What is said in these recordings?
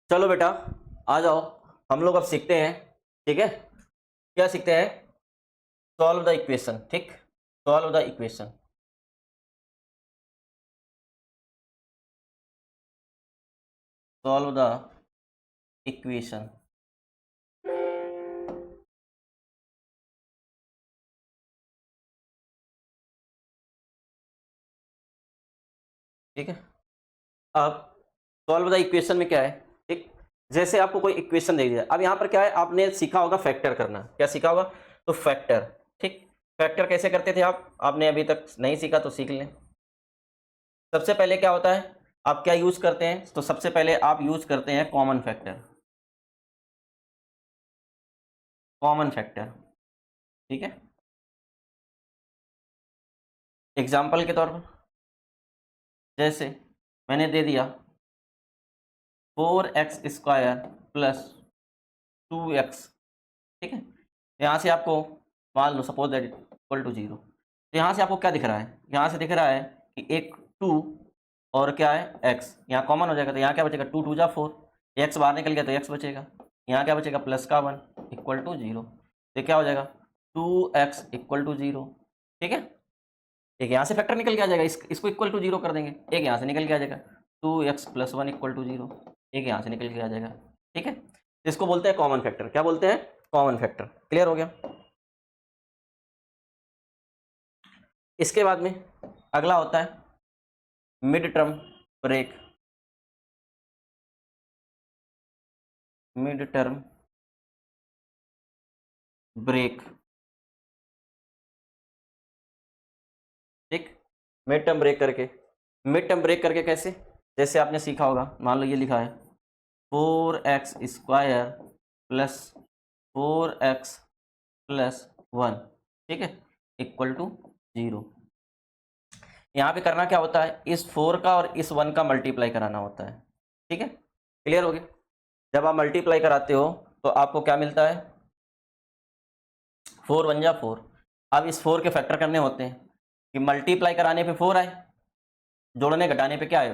चलो बेटा आ जाओ, हम लोग अब सीखते हैं। ठीक है, क्या सीखते हैं? Solve the equation. ठीक, solve the equation. Solve the equation. ठीक है, अब सॉल्व द इक्वेशन में क्या है? ठीक, जैसे आपको कोई इक्वेशन दे दिया, अब यहाँ पर क्या है, आपने सीखा होगा फैक्टर करना। क्या सीखा होगा? तो फैक्टर। ठीक, फैक्टर कैसे करते थे आप? आपने अभी तक नहीं सीखा तो सीख लें। सबसे पहले क्या होता है, आप क्या यूज करते हैं? तो सबसे पहले आप यूज करते हैं कॉमन फैक्टर। कॉमन फैक्टर, ठीक है। एग्जाम्पल के तौर पर जैसे मैंने दे दिया 4x² प्लस 2x। ठीक है, यहाँ से आपको मान लो सपोज दैट इक्वल टू 0। तो यहाँ से आपको क्या दिख रहा है? यहाँ से दिख रहा है कि एक 2 और क्या है x, यहाँ कॉमन हो जाएगा तो यहाँ क्या बचेगा? 2 2 जा 4, x बाहर निकल गया तो x बचेगा। यहाँ क्या बचेगा? प्लस का 1 इक्वल टू 0। तो क्या हो जाएगा? 2x equal to 0। ठीक है, एक यहाँ से फैक्टर निकल के आ जाएगा, इसको इक्वल टू 0 कर देंगे, एक यहाँ से निकल के आ जाएगा 2x प्लस 1 इक्वल टू 0, एक यहाँ से निकल के आ जाएगा। ठीक है, इसको बोलते हैं कॉमन फैक्टर। क्या बोलते हैं? Common factor. क्लियर हो गया? इसके बाद में अगला होता है mid term break. Mid term break. ठीक, मिड टर्म ब्रेक करके, मिड टर्म ब्रेक करके कैसे? जैसे आपने सीखा होगा, मान लो ये लिखा है 4x² प्लस 4x प्लस 1। ठीक है, इक्वल टू 0। यहाँ पे करना क्या होता है, इस 4 का और इस 1 का मल्टीप्लाई कराना होता है। ठीक है, क्लियर हो गया? जब आप मल्टीप्लाई कराते हो तो आपको क्या मिलता है? 4 1 जा 4। अब इस 4 के फैक्टर करने होते हैं कि मल्टीप्लाई कराने पे 4 आए, जोड़ने घटाने पे क्या आए?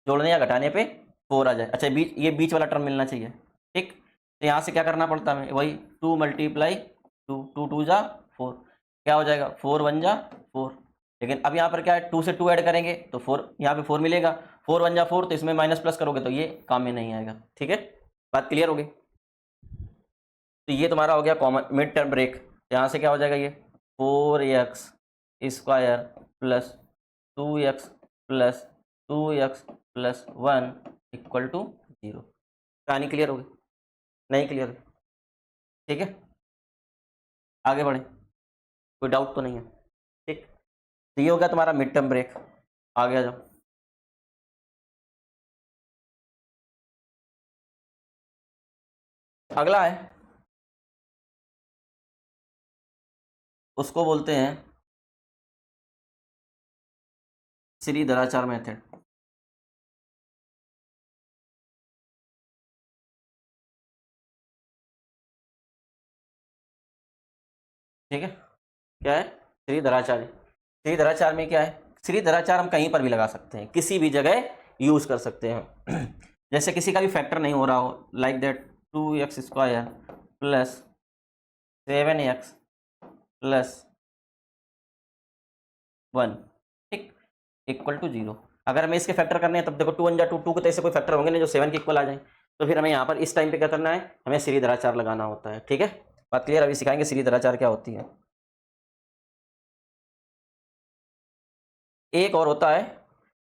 जोड़ने या घटाने पे 4 आ जाए। अच्छा, बीच ये बीच वाला टर्म मिलना चाहिए। ठीक, तो यहाँ से क्या करना पड़ता है? वही 2 मल्टीप्लाई 2, 2 2 जा 4, क्या हो जाएगा? 4 1 जा 4। लेकिन अब यहाँ पर क्या है, 2 से 2 ऐड करेंगे तो 4, यहाँ पे 4 मिलेगा। 4 1 जा 4, तो इसमें माइनस प्लस करोगे तो ये काम में नहीं आएगा। ठीक है, बात क्लियर हो गई? तो ये तुम्हारा हो गया कॉमन मिड टर्म ब्रेक। यहाँ से क्या हो जाएगा? ये 4x² plus 2x plus 2x plus 1 equal to 0। कहानी क्लियर हो गई? नहीं क्लियर हुई? ठीक है, आगे बढ़े, कोई डाउट तो नहीं है? ठीक, तो ये हो गया तुम्हारा मिड टर्म ब्रेक। आगे आ जाओ। अगला है, उसको बोलते हैं श्रीधराचार्य मेथड। ठीक है, क्या है? श्रीधराचार्य। श्रीधराचार्य में क्या है? श्रीधराचार्य हम कहीं पर भी लगा सकते हैं, किसी भी जगह यूज कर सकते हैं। जैसे किसी का भी फैक्टर नहीं हो रहा हो, like that 2x² plus 7x plus 1, ठीक, इक्वल टू 0। अगर हमें इसके फैक्टर करने हैं तब देखो 2 1 जा 2, 2 के तो ऐसे कोई फैक्टर होंगे नहीं जो 7 के इक्वल आ जाए। तो फिर हमें यहाँ पर इस टाइम पे क्या करना है? हमें श्रीधराचार्य लगाना होता है। ठीक है, बात क्लियर? अभी सिखाएंगे श्रीधराचार्य क्या होती है। एक और होता है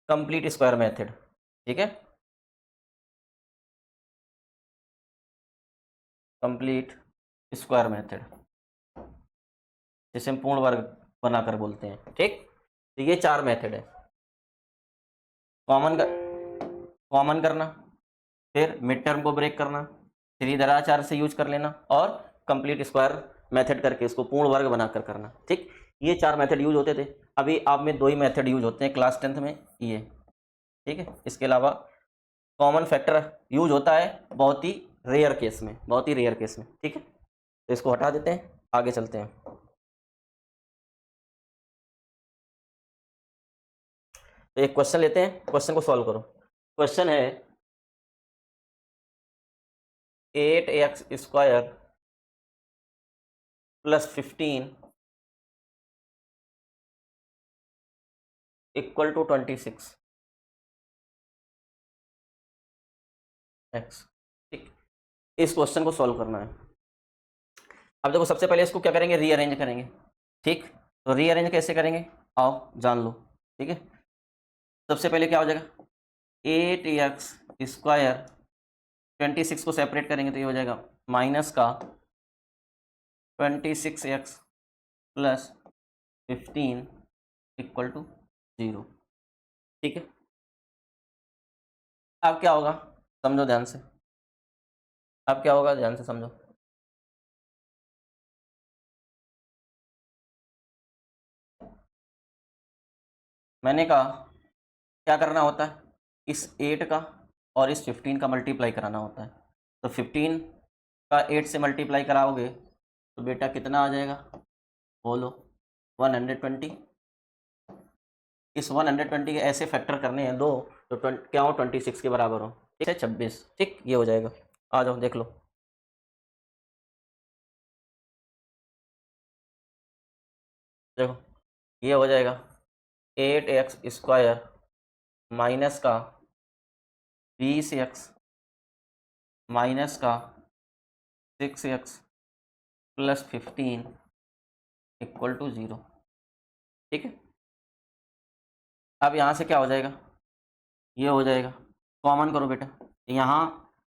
कंप्लीट स्क्वायर मेथड। ठीक है, कंप्लीट स्क्वायर मेथड, जिसे हम पूर्ण वर्ग बनाकर बोलते हैं। ठीक, तो ये 4 मेथड है। कॉमन कॉमन करना, फिर मिड टर्म को ब्रेक करना, श्रीधराचार्य से यूज कर लेना, और कंप्लीट स्क्वायर मेथड करके इसको पूर्ण वर्ग बनाकर करना। ठीक, ये 4 मेथड यूज होते थे। अभी आप में 2 ही मेथड यूज होते हैं क्लास 10th में, ये। ठीक है, इसके अलावा कॉमन फैक्टर यूज होता है बहुत ही रेयर केस में, बहुत ही रेयर केस में। ठीक है, तो इसको हटा देते हैं, आगे चलते हैं। तो एक क्वेश्चन लेते हैं, क्वेश्चन को सॉल्व करो। क्वेश्चन है 8x square plus 15 equal to 26 x। ठीक, इस क्वेश्चन को सॉल्व करना है। अब देखो सबसे पहले इसको क्या करेंगे, रीअरेंज करेंगे। ठीक, तो रीअरेंज कैसे करेंगे, आओ जान लो। ठीक है, सबसे पहले क्या हो जाएगा, 8x स्क्वायर 26 को सेपरेट करेंगे तो ये हो जाएगा माइनस का 26x प्लस 15 इक्वल टू 0। ठीक है, अब क्या होगा, समझो ध्यान से। अब क्या होगा, ध्यान से समझो। मैंने कहा क्या करना होता है, इस 8 का और इस 15 का मल्टीप्लाई कराना होता है। तो 15 का 8 से मल्टीप्लाई कराओगे तो बेटा कितना आ जाएगा, बोलो 120। इस 120 के ऐसे फैक्टर करने हैं दो तो क्या हो, 26 के बराबर हो। ठीक है, 26। ठीक, ये हो जाएगा। आ जाओ देख लो। देखो ये हो जाएगा 8x स्क्वायर माइनस का 20x माइनस का 6x प्लस 15 इक्वल टू 0। ठीक है, अब यहाँ से क्या हो जाएगा, ये हो जाएगा, कॉमन करो बेटा, यहाँ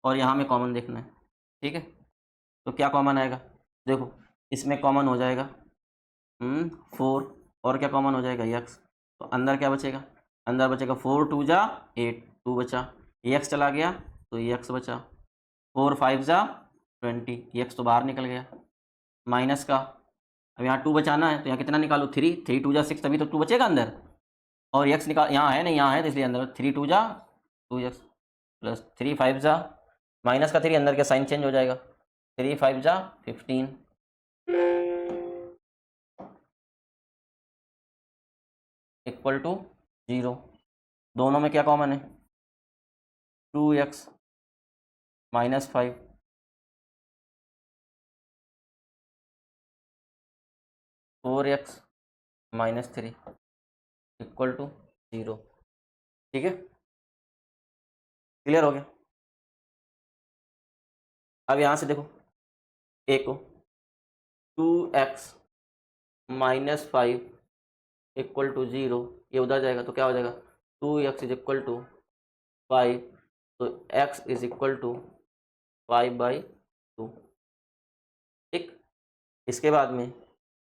और यहाँ में कॉमन देखना है। ठीक है, तो क्या कॉमन आएगा, देखो इसमें कॉमन हो जाएगा 4 और क्या कॉमन हो जाएगा x। तो अंदर क्या बचेगा, अंदर बचेगा 4 2 जा 8, 2 बचा, x चला गया तो x बचा, 4 5 जा 20, x तो बाहर निकल गया, माइनस का, अब यहाँ 2 बचाना है तो यहाँ कितना निकालो, 3 3 2 जा 6, तभी तो 2 बचेगा अंदर, और x निकाल, यहाँ है नहीं, यहाँ है तो इसलिए अंदर 3 2 जा 2x प्लस 3 5 जा, माइनस का 3 अंदर का साइन चेंज हो जाएगा, 3 5 जा 15 इक्वल टू 0। दोनों में क्या कॉमन है, 2x minus 5 4x minus 3 equal to 0। ठीक है, क्लियर हो गया। अब यहाँ से देखो a को 2x माइनस 5 इक्वल टू 0, ये उधर जाएगा तो क्या हो जाएगा, 2x इज इक्वल टू 5, तो x इज इक्वल टू 5/2। ठीक, इसके बाद में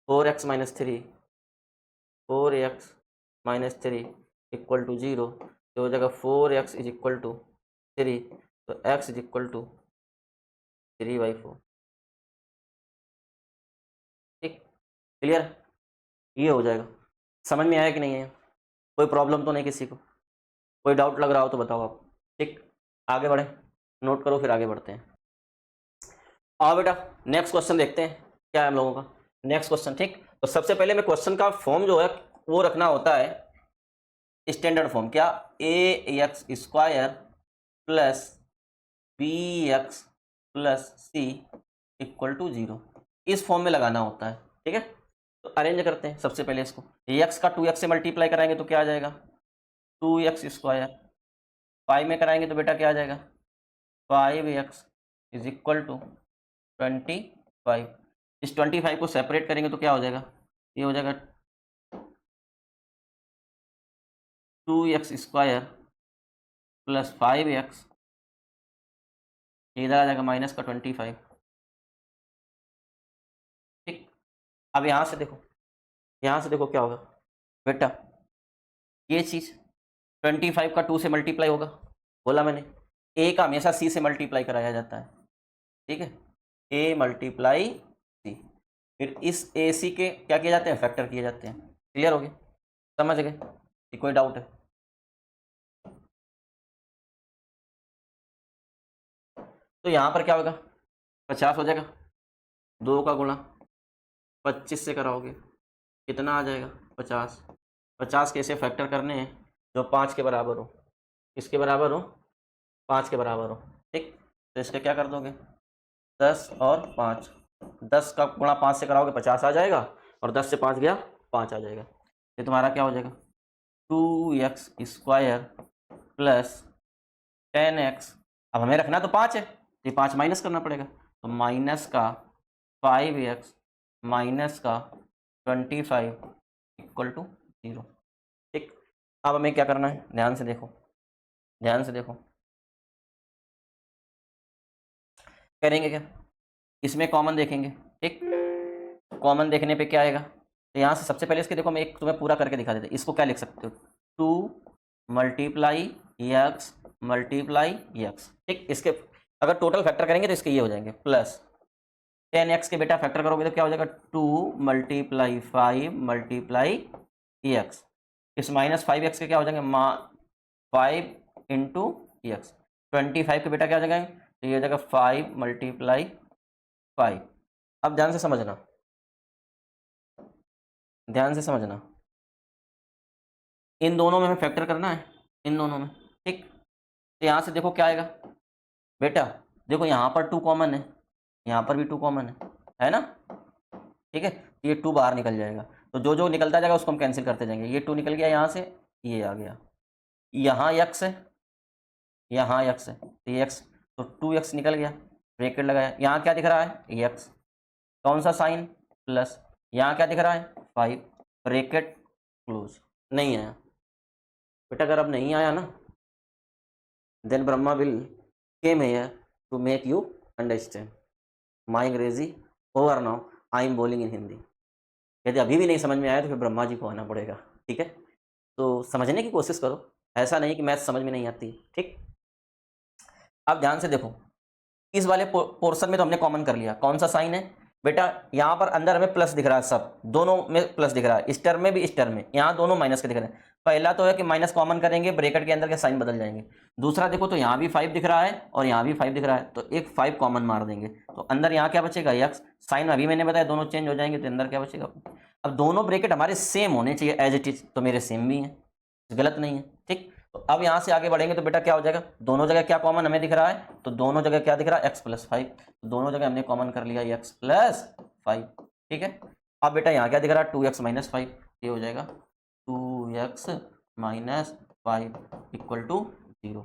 4x minus 3 4x minus 3 equal to 0, तो हो जाएगा 4x इज इक्वल टू 3, तो x इज इक्वल टू 3/4। ठीक, क्लियर, ये हो जाएगा। समझ में आया कि नहीं है, कोई प्रॉब्लम तो नहीं किसी को, कोई डाउट लग रहा हो तो बताओ आप। ठीक, आगे बढ़े, नोट करो फिर आगे बढ़ते हैं। आओ बेटा नेक्स्ट क्वेश्चन देखते हैं क्या है हम लोगों का नेक्स्ट क्वेश्चन। ठीक, तो सबसे पहले मैं क्वेश्चन का फॉर्म जो है वो रखना होता है स्टैंडर्ड फॉर्म, क्या, ax square plus bx plus c equal to 0, इस फॉर्म में लगाना होता है। ठीक है, तो अरेंज करते हैं सबसे पहले इसको, x का 2x से मल्टीप्लाई कराएंगे तो क्या आ जाएगा, 2x स्क्वायर, 5 में कराएंगे तो बेटा क्या आ जाएगा, 5x इज इक्वल टू 25। इस 25 को सेपरेट करेंगे तो क्या हो जाएगा, ये हो जाएगा 2x स्क्वायर प्लस 5x, इधर आ जाएगा माइनस का 25। ठीक, अब यहाँ से देखो, यहाँ से देखो क्या होगा बेटा, ये चीज़ 25 का 2 से मल्टीप्लाई होगा, बोला मैंने, a का हमेशा c से मल्टीप्लाई कराया जाता है। ठीक है, a मल्टीप्लाई c, फिर इस ए सी के क्या किए जाते हैं, फैक्टर किए जाते हैं। क्लियर हो गया, समझ गए कि कोई डाउट है। तो यहाँ पर क्या होगा, 50 हो जाएगा, 2 का गुणा 25 से कराओगे कितना आ जाएगा, 50। 50 कैसे फैक्टर करने हैं जो 5 के बराबर हो, किसके बराबर हो, 5 के बराबर हो। ठीक, तो इसका क्या कर दोगे, 10 और 5, 10 का गुणा 5 से कराओगे 50 आ जाएगा, और 10 से 5 गया 5 आ जाएगा। ये तुम्हारा क्या हो जाएगा 2x स्क्वायर प्लस 10x। अब हमें रखना तो 5 है, ये 5 माइनस करना पड़ेगा, तो माइनस का 5x माइनस का 25 इक्वल टू 0। ठीक, अब हमें क्या करना है, ध्यान से देखो, ध्यान से देखो, करेंगे क्या, इसमें कॉमन देखेंगे। ठीक, कॉमन देखने पे क्या आएगा, तो यहाँ से सबसे पहले इसके देखो, मैं एक तुम्हें पूरा करके दिखा देता हूँ। इसको क्या लिख सकते हो, 2 मल्टीप्लाई एक्स मल्टीप्लाई एक्स। ठीक, इसके अगर टोटल फैक्टर करेंगे तो इसके ये हो जाएंगे, प्लस 10x के बेटा फैक्टर करोगे तो क्या हो जाएगा 2 मल्टीप्लाई 5 मल्टीप्लाई एक्स। इस माइनस 5x के क्या हो जाएंगे 5 इंटू एक्स। 25 के बेटा क्या हो जाएगा, तो ये हो जाएगा 5 मल्टीप्लाई 5। अब ध्यान से समझना, ध्यान से समझना, इन दोनों में हमें फैक्टर करना है, इन दोनों में। ठीक, तो यहाँ से देखो क्या आएगा बेटा, देखो यहाँ पर 2 कॉमन है, यहाँ पर भी 2 कॉमन है ना। ठीक है, ये 2 बाहर निकल जाएगा, तो जो जो निकलता जाएगा उसको हम कैंसिल करते जाएंगे। ये 2 निकल गया यहाँ से, ये आ गया, यहाँ x है, यहाँ x है, तो ये x, तो 2x निकल गया, ब्रैकेट लगाया, यहाँ क्या दिख रहा है x, कौन सा साइन, प्लस, यहाँ क्या दिख रहा है 5, ब्रैकेट क्लोज। नहीं आया बेटा, अगर अब नहीं आया ना, then Brahma will came here to make you understand my Angrezi over now, I am बोलिंग इन हिंदी। यदि अभी भी नहीं समझ में आया तो फिर ब्रह्मा जी को आना पड़ेगा। ठीक है, तो समझने की कोशिश करो, ऐसा नहीं कि मैथ समझ में नहीं आती। ठीक, अब ध्यान से देखो, इस वाले पोर्शन में तो हमने कॉमन कर लिया, कौन सा साइन है बेटा, यहाँ पर अंदर हमें प्लस दिख रहा है, सब दोनों में प्लस दिख रहा है, इस टर्म में भी इस टर्म में, यहाँ दोनों माइनस के दिख रहे हैं। पहला तो है कि माइनस कॉमन करेंगे, ब्रैकेट के अंदर के साइन बदल जाएंगे। दूसरा देखो, तो यहाँ भी 5 दिख रहा है और यहाँ भी 5 दिख रहा है, तो एक 5 कॉमन मार देंगे, तो अंदर यहाँ क्या बचेगा x। साइन अभी मैंने बताया दोनों चेंज हो जाएंगे, तो अंदर क्या बचेगा। अब दोनों ब्रैकेट हमारे सेम होने चाहिए एज इट इज, तो मेरे सेम भी हैं, गलत नहीं है। ठीक, तो अब यहाँ से आगे बढ़ेंगे तो बेटा क्या हो जाएगा, दोनों जगह क्या कॉमन हमें दिख रहा है, तो दोनों जगह क्या दिख रहा है x प्लस 5, तो दोनों जगह हमने कॉमन कर लिया x प्लस 5। ठीक है, अब बेटा यहाँ क्या दिख रहा है 2x माइनस 5, ये हो जाएगा 2x माइनस 5 इक्वल टू 0।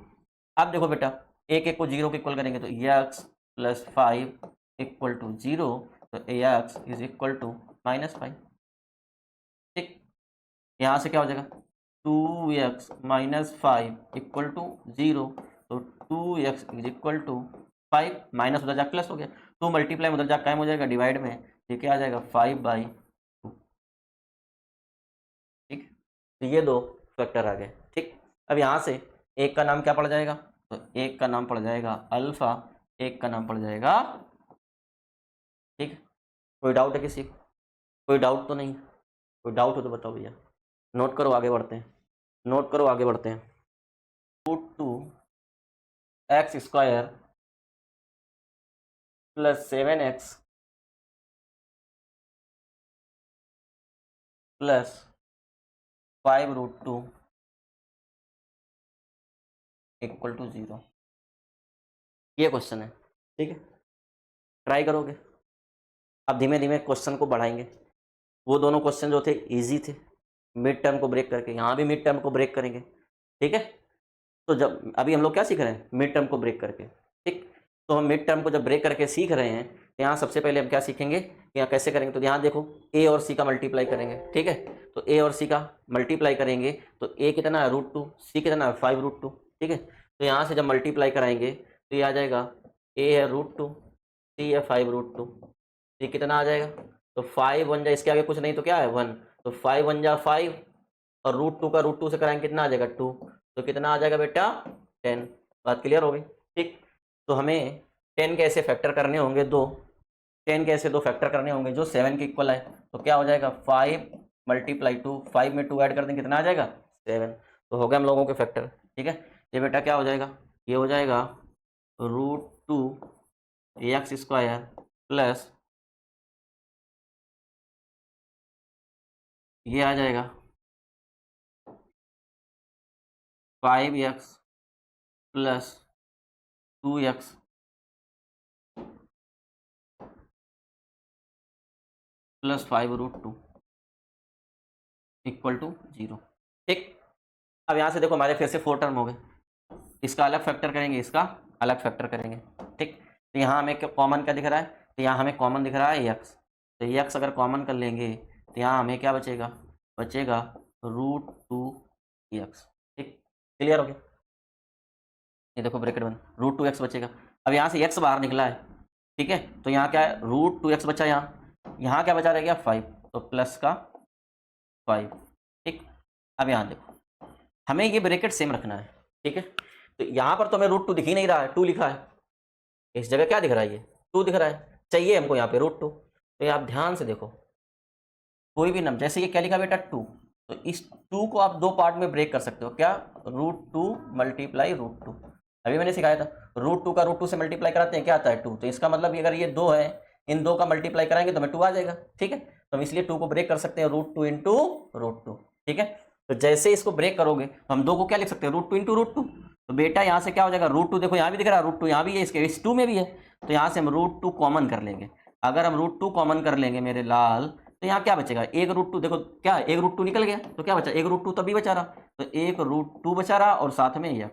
अब देखो बेटा, एक एक को 0 के इक्वल करेंगे तो x प्लस 5 इक्वल टू 0, तो x is equal to minus 5। ठीक, यहाँ से क्या हो जाएगा 2x माइनस 5 इक्वल टू 0, तो 2x is equal to 5, minus उधर जाकर प्लस हो गया, 2 मल्टीप्लाई उधर जाकर कायम हो जाएगा, डिवाइड में ये क्या आ जाएगा 5/2। ठीक, तो ये दो फैक्टर आ गए। ठीक, अब यहाँ से एक का नाम क्या पड़ जाएगा, तो एक का नाम पड़ जाएगा अल्फा, एक का नाम पड़ जाएगा। ठीक, कोई डाउट है किसी को, कोई डाउट तो नहीं, कोई डाउट हो तो बताओ भैया, नोट करो आगे बढ़ते हैं, नोट करो आगे बढ़ते हैं। x square plus 7x plus 5√2 equal to 0, ये क्वेश्चन है। ठीक है, ट्राई करोगे। अब धीमे धीमे क्वेश्चन को बढ़ाएंगे, वो दोनों क्वेश्चन जो थे इजी थे, मिड टर्म को ब्रेक करके, यहाँ भी मिड टर्म को ब्रेक करेंगे। ठीक है, तो जब अभी हम लोग क्या सीख रहे हैं, मिड टर्म को ब्रेक करके। ठीक, तो हम मिड टर्म को जब ब्रेक करके सीख रहे हैं, तो यहाँ सबसे पहले हम क्या सीखेंगे, यहाँ कैसे करेंगे, तो यहाँ देखो a और c का मल्टीप्लाई करेंगे। ठीक है, तो a और c का मल्टीप्लाई करेंगे तो a कितना है √2, c कितना है 5√2। ठीक है, तो यहाँ से जब मल्टीप्लाई कराएंगे तो ये आ जाएगा a है √2, c है 5√2, ये कितना आ जाएगा, तो 5 बन जाए, इसके आगे कुछ नहीं तो क्या है 1, तो 5 बन जा 5, और √2 का √2 से कराएंगे कितना आ जाएगा 2, तो कितना आ जाएगा बेटा 10। बात क्लियर हो गई। ठीक, तो हमें 10 के ऐसे फैक्टर करने होंगे दो, 10 के ऐसे दो फैक्टर करने होंगे जो 7 के इक्वल है, तो क्या हो जाएगा 5 मल्टीप्लाई 2, 5 में 2 ऐड कर देंगे कितना आ जाएगा 7, तो हो गए हम लोगों के फैक्टर। ठीक है, ये बेटा क्या हो जाएगा, ये हो जाएगा √2 x स्क्वायर प्लस ये आ जाएगा 5x plus 2x plus 5√2 equal to 0। ठीक, अब यहाँ से देखो हमारे फिर से 4 टर्म हो गए, इसका अलग फैक्टर करेंगे, इसका अलग फैक्टर करेंगे। ठीक, तो यहाँ हमें कॉमन क्या दिख रहा है, तो यहाँ हमें कॉमन दिख रहा है एक्स, तो एक्स अगर कॉमन कर लेंगे तो यहाँ हमें क्या बचेगा, बचेगा √2x। ठीक, क्लियर हो गया, ये देखो ब्रैकेट बंद, √2x बचेगा। अब यहाँ से x बाहर निकला है, ठीक है, तो यहाँ क्या है, √2x बचा, यहाँ क्या बचा रह गया 5, तो प्लस का 5। ठीक, अब यहाँ देखो हमें ये ब्रैकेट सेम रखना है, ठीक है, तो यहाँ पर तो हमें √2 दिख ही नहीं रहा है, 2 लिखा है, इस जगह क्या दिख रहा है, ये 2 दिख रहा है, चाहिए हमको यहाँ पे √2। तो ये आप ध्यान से देखो, कोई भी नंबर, जैसे ये क्या लिखा बेटा 2, तो इस 2 को आप दो पार्ट में ब्रेक कर सकते हो, क्या, √2 मल्टीप्लाई √2। अभी मैंने सिखाया था √2 का √2 से मल्टीप्लाई कराते हैं क्या आता है 2, तो इसका मतलब अगर ये 2 है, इन दो का मल्टीप्लाई कराएंगे तो हमें 2 आ जाएगा। ठीक है, तो हम इसलिए 2 को ब्रेक कर सकते हैं √2 इंटू √2। ठीक है, तो जैसे इसको ब्रेक करोगे तो हम 2 को क्या लिख सकते हैं, √2 इंटू √2। तो बेटा यहाँ से क्या हो जाएगा, √2 देखो यहाँ भी दिख रहा है, √2 यहाँ भी है, इसके इस 2 में भी है, तो यहाँ से हम √2 कॉमन कर लेंगे। अगर हम √2 कॉमन कर लेंगे मेरे लाल, तो यहाँ क्या बचेगा, एक √2, देखो क्या एक √2 निकल गया, तो क्या बचा, एक √2 तभी बचा रहा, तो एक √2 बचा रहा और साथ में x,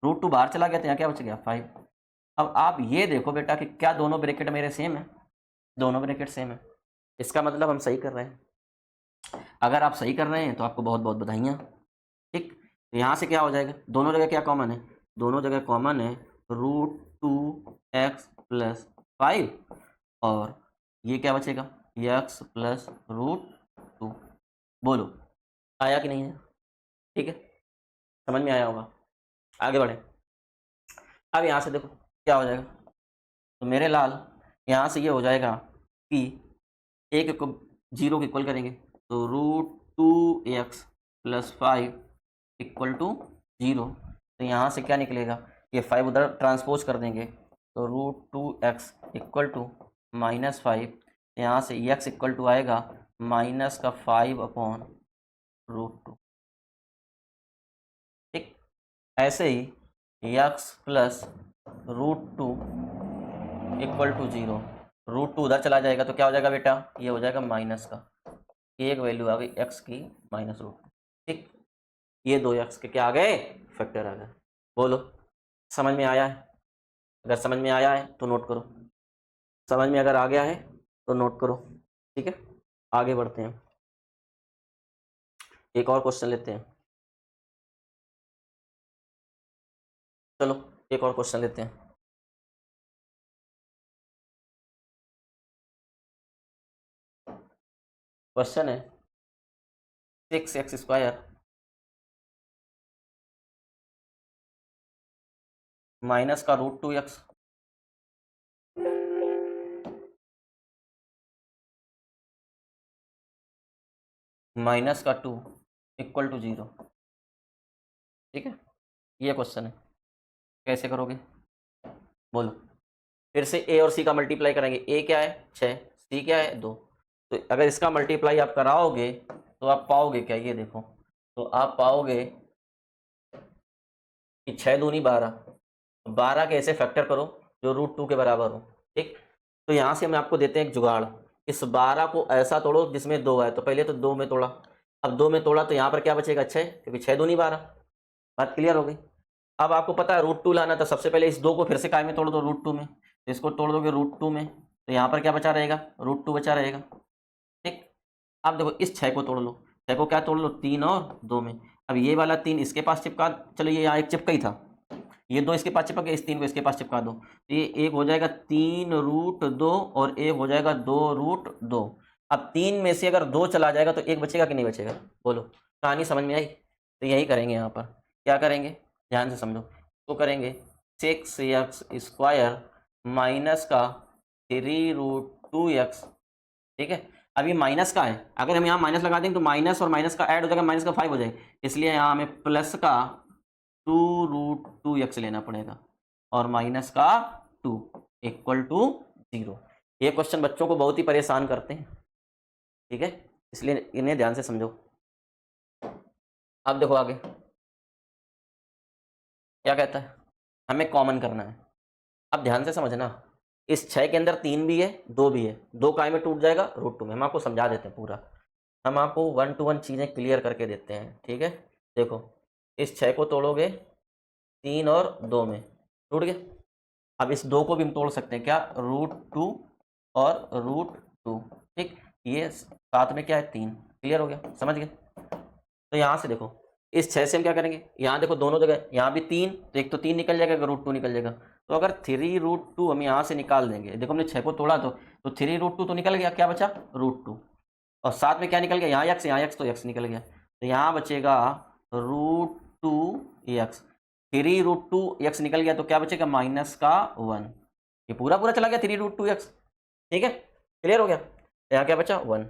√2 बाहर चला गया तो यहाँ क्या बच गया 5। अब आप ये देखो बेटा कि क्या दोनों ब्रैकेट मेरे सेम है, दोनों ब्रैकेट सेम है, इसका मतलब हम सही कर रहे हैं। अगर आप सही कर रहे हैं तो आपको बहुत बहुत बधाइयाँ। ठीक, तो यहाँ से क्या हो जाएगा, दोनों जगह क्या कॉमन है, दोनों जगह कॉमन है √2x प्लस 5, और ये क्या बचेगा, x प्लस √2। बोलो आया कि नहीं है, ठीक है, समझ में आया होगा, आगे बढ़े। अब यहाँ से देखो क्या हो जाएगा, तो मेरे लाल यहाँ से ये हो जाएगा कि एक को 0 को इक्वल करेंगे तो √2x प्लस 5 इक्वल टू 0, तो यहाँ से क्या निकलेगा, ये 5 उधर ट्रांसपोज कर देंगे तो √2x इक्वल टू -5, यहाँ से x इक्वल टू आएगा -5/√2। ठीक, ऐसे ही x प्लस √2 इक्वल टू 0, √2 उधर चला जाएगा तो क्या हो जाएगा बेटा, ये हो जाएगा माइनस का, एक वैल्यू आ गई x की -√2। ठीक, ये दो x के क्या आ गए, फैक्टर आ गए। बोलो समझ में आया है, अगर समझ में आया है तो नोट करो, समझ में अगर आ गया है तो नोट करो। ठीक है, आगे बढ़ते हैं, एक और क्वेश्चन लेते हैं, चलो एक और क्वेश्चन लेते हैं। क्वेश्चन है 6x² माइनस का √2x माइनस का 2 इक्वल टू 0। ठीक है, ये क्वेश्चन है, कैसे करोगे बोलो। फिर से a और c का मल्टीप्लाई करेंगे, a क्या है 6, c क्या है 2, तो अगर इसका मल्टीप्लाई आप कराओगे तो आप पाओगे क्या, ये देखो, तो आप पाओगे कि 6 दूनी 12, 12 के ऐसे फैक्टर करो जो √2 के बराबर हो। ठीक, तो यहाँ से हम आपको देते हैं एक जुगाड़, इस 12 को ऐसा तोड़ो जिसमें 2 है, तो पहले तो 2 में तोड़ा, अब 2 में तोड़ा तो यहाँ पर क्या बचेगा 6, क्योंकि 6 दूनी 12। बात क्लियर हो गई। अब आपको पता है √2 लाना, तो सबसे पहले इस 2 को फिर से काय में तोड़ दो, √2 में, तो इसको तोड़ दोगे √2 में, तो यहाँ पर क्या बचा रहेगा, √2 बचा रहेगा। ठीक, अब देखो इस 6 को तोड़ लो, 6 को क्या तोड़ लो, 3 और 2 में, अब ये वाला 3 इसके पास चिपका, चलो ये यहाँ एक चिपका ही था, ये 2 इसके पास चिपक गया, इस 3 को इसके पास चिपका दो, तो ये एक हो जाएगा 3√2 और एक हो जाएगा 2√2। अब 3 में से अगर 2 चला जाएगा तो एक बचेगा कि नहीं बचेगा, बोलो, कहानी समझ में आई। तो यही करेंगे, यहाँ पर क्या करेंगे ध्यान से समझो, तो करेंगे 6x² माइनस का 3√2x। ठीक है, अब ये माइनस का है, अगर हम यहाँ माइनस लगा देंगे तो माइनस और माइनस का ऐड हो जाएगा, माइनस का 5 हो जाएगा, इसलिए यहाँ हमें प्लस का 2√2x लेना पड़ेगा और माइनस का 2 इक्वल टू 0। ये क्वेश्चन बच्चों को बहुत ही परेशान करते हैं, ठीक है, इसलिए इन्हें ध्यान से समझो। अब देखो आगे क्या कहता है, हमें कॉमन करना है। अब ध्यान से समझना, इस 6 के अंदर 3 भी है, 2 भी है, 2 काय में टूट जाएगा, √2 में। हम आपको समझा देते हैं पूरा, हम आपको 1 to 1 चीज़ें क्लियर करके देते हैं, ठीक है। देखो इस 6 को तोड़ोगे 3 और 2 में टूट गया। अब इस 2 को भी हम तोड़ सकते हैं, क्या, √2 और √2, ठीक। ये साथ में क्या है, 3, क्लियर हो गया, समझ गए। तो यहाँ से देखो इस 6 से हम क्या करेंगे, यहाँ देखो दोनों जगह, यहाँ भी 3, तो एक तो 3 निकल जाएगा, √2 निकल जाएगा। तो अगर 3√2 हम यहाँ से निकाल देंगे, देखो हमने 6 को तोड़ा तो 3√2 तो निकल गया, क्या बचा, √2, और साथ में क्या निकल गया, यहाँ x तो x निकल गया, तो यहाँ बचेगा √2x। 3√2x निकल गया तो क्या बचेगा, -1। ये पूरा पूरा चला गया 3√2x, ठीक है, क्लियर हो गया। यहाँ क्या बचा, 1।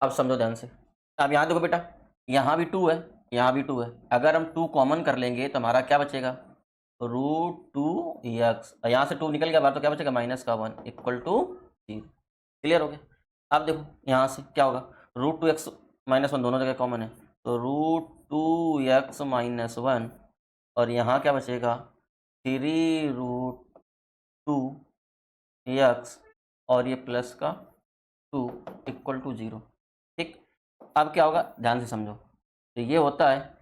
अब समझो ध्यान से, अब यहाँ देखो बेटा, यहाँ भी 2 है, यहाँ भी 2 है, अगर हम 2 कॉमन कर लेंगे तो हमारा क्या बचेगा, √2x, यहाँ से 2 निकल गया बाहर तो क्या बचेगा, -1 इक्वल टू 0, क्लियर हो गया। अब देखो यहाँ से क्या होगा, √2x -1 दोनों जगह कॉमन है, तो √2x -1, और यहाँ क्या बचेगा, 3√2x, और ये प्लस का 2 इक्वल टू 0, ठीक। अब क्या होगा, ध्यान से समझो, तो ये होता है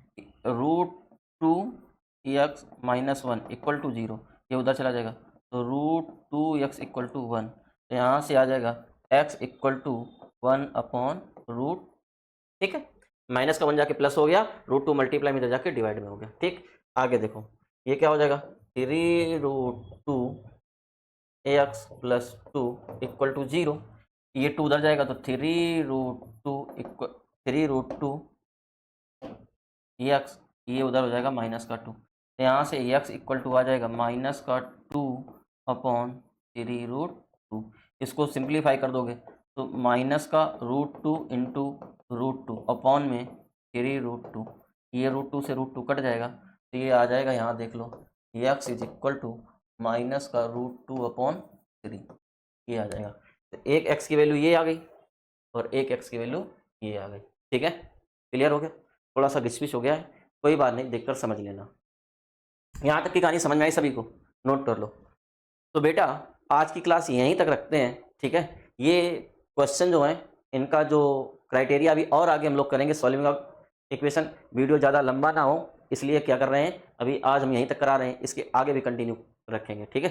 √2x -1 इक्वल टू 0, ये उधर चला जाएगा, तो √2x इक्वल टू 1, तो यहाँ से आ जाएगा x इक्वल टू 1/√, ठीक है। माइनस का 1 जाके प्लस हो गया, √2 मल्टीप्लाई में इधर जाके डिवाइड में हो गया, ठीक। आगे देखो ये क्या हो जाएगा, 3√2x प्लस 2 इक्वल टू 0, ये 2 उधर जाएगा तो 3√2x, ये उधर हो जाएगा -2, तो यहाँ से x इक्वल टू आ जाएगा -2/3√2। इसको सिंप्लीफाई कर दोगे तो -√2 इंटू √2 अपॉन में 3√2, ये √2 से √2 कट जाएगा, तो ये आ जाएगा, यहाँ देख लो, x इज इक्वल टू -√2/3, ये आ जाएगा। तो एक x की वैल्यू ये आ गई और एक x की वैल्यू ये आ गई, ठीक है, क्लियर हो गया। थोड़ा सा डिस्पिश हो गया है, कोई बात नहीं, देखकर समझ लेना। यहाँ तक की कहानी समझ में आई सभी को, नोट कर लो। तो बेटा आज की क्लास यहीं तक रखते हैं, ठीक है। ये क्वेश्चन जो हैं इनका जो क्राइटेरिया अभी और आगे हम लोग करेंगे, सॉल्विंग ऑफ इक्वेशन, वीडियो ज़्यादा लंबा ना हो इसलिए क्या कर रहे हैं, अभी आज हम यहीं तक करा रहे हैं, इसके आगे भी कंटिन्यू रखेंगे, ठीक है।